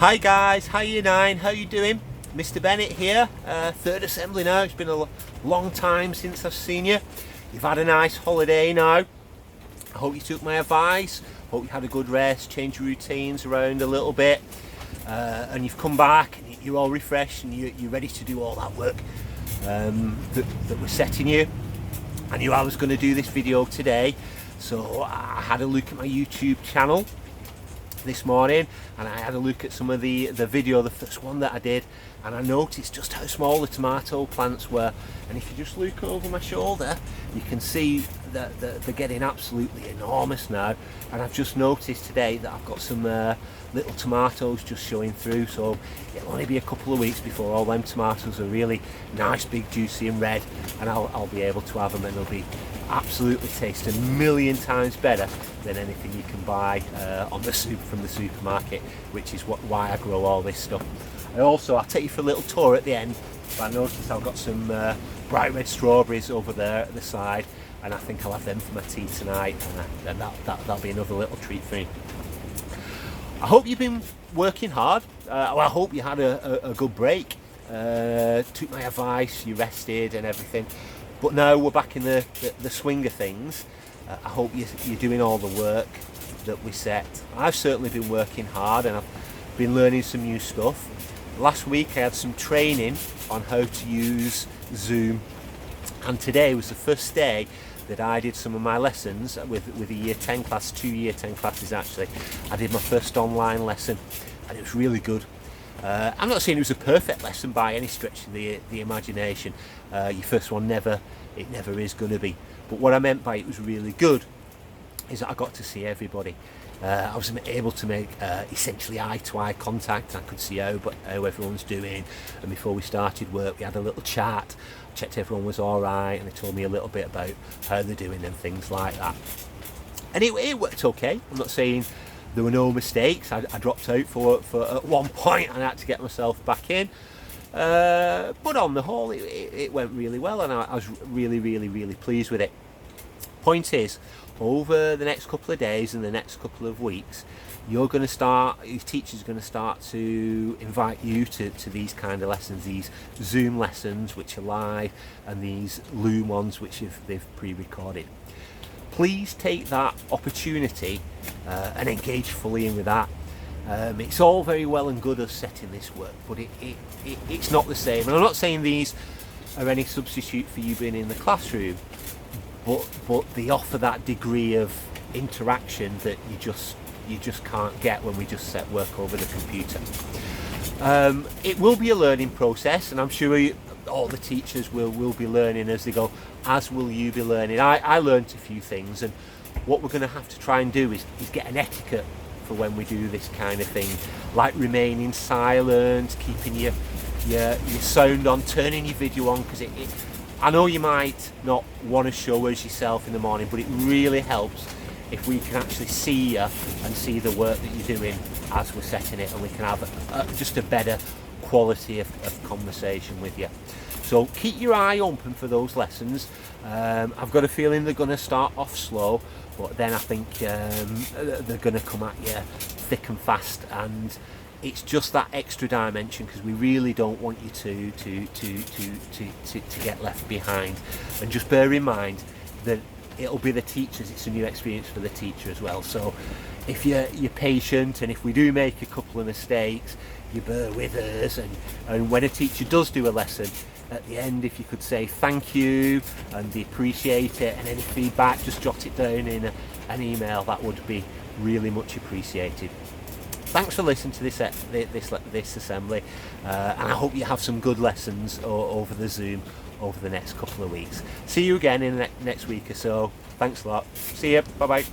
Hi guys, how you doing? How you doing? Mr. Bennett here, third assembly now. It's been a long time since I've seen you. You've had a nice holiday now. I hope you took my advice. Hope you had a good rest, changed your routines around a little bit, and you've come back and you're all refreshed and you're ready to do all that work that we're setting you. I knew I was going to do this video today, so I had a look at my YouTube channel this morning and I had a look at some of the video, the first one that I did, and I noticed just how small the tomato plants were. And if you just look over my shoulder, you can see that they're getting absolutely enormous now. And I've just noticed today that I've got some little tomatoes just showing through, so it'll only be a couple of weeks before all them tomatoes are really nice, big, juicy and red, and I'll be able to have them, and they'll be absolutely taste a million times better than anything you can buy from the supermarket, which is why I grow all this stuff. I'll take you for a little tour at the end, but I noticed I've got some bright red strawberries over there at the side, and I think I'll have them for my tea tonight, and that'll be another little treat for me. I hope you've been working hard. I hope you had a good break, took my advice, you rested and everything. But now we're back in the swing of things. I hope you're doing all the work that we set. I've certainly been working hard and I've been learning some new stuff. Last week I had some training on how to use Zoom, and today was the first day that I did some of my lessons with a year 10 class, 2 year 10 classes actually. I did my first online lesson and it was really good. I'm not saying it was a perfect lesson by any stretch of the imagination. Your first one never is going to be. But what I meant by it was really good is that I got to see everybody. I was able to make essentially eye-to-eye contact. I could see how everyone's doing, and before we started work we had a little chat, checked everyone was alright, and they told me a little bit about how they're doing and things like that. And it worked okay. I'm not saying there were no mistakes. I dropped out for at one point and I had to get myself back in. But on the whole, it went really well, and I was really pleased with it. Point is, over the next couple of days and the next couple of weeks, your teachers are going to start to invite you to these kind of lessons, these Zoom lessons which are live, and these Loom ones which they've pre-recorded. Please take that opportunity and engage fully in with that. It's all very well and good us setting this work, but it's not the same. And I'm not saying these are any substitute for you being in the classroom, but they offer that degree of interaction that you just can't get when we just set work over the computer. It will be a learning process, and I'm sure all the teachers will be learning as they go, as will you be learning. I learnt a few things, and what we're going to have to try and do is get an etiquette for when we do this kind of thing, like remaining silent, keeping your sound on, turning your video on, because I know you might not want to show us yourself in the morning, but it really helps if we can actually see you and see the work that you're doing as we're setting it, and we can have just a better quality of conversation with you. So keep your eye open for those lessons. I've got a feeling they're going to start off slow, but then I think they're going to come at you thick and fast, and it's just that extra dimension, because we really don't want you to get left behind. And just bear in mind that it'll be the teachers, it's a new experience for the teacher as well. So if you're patient, and if we do make a couple of mistakes, you bear with us, and when a teacher does do a lesson, at the end, if you could say thank you and they appreciate it, and any feedback, just jot it down in an email. That would be really much appreciated. Thanks for listening to this assembly, and I hope you have some good lessons over the Zoom over the next couple of weeks. See you again in the next week or so. Thanks a lot. See you. Bye bye.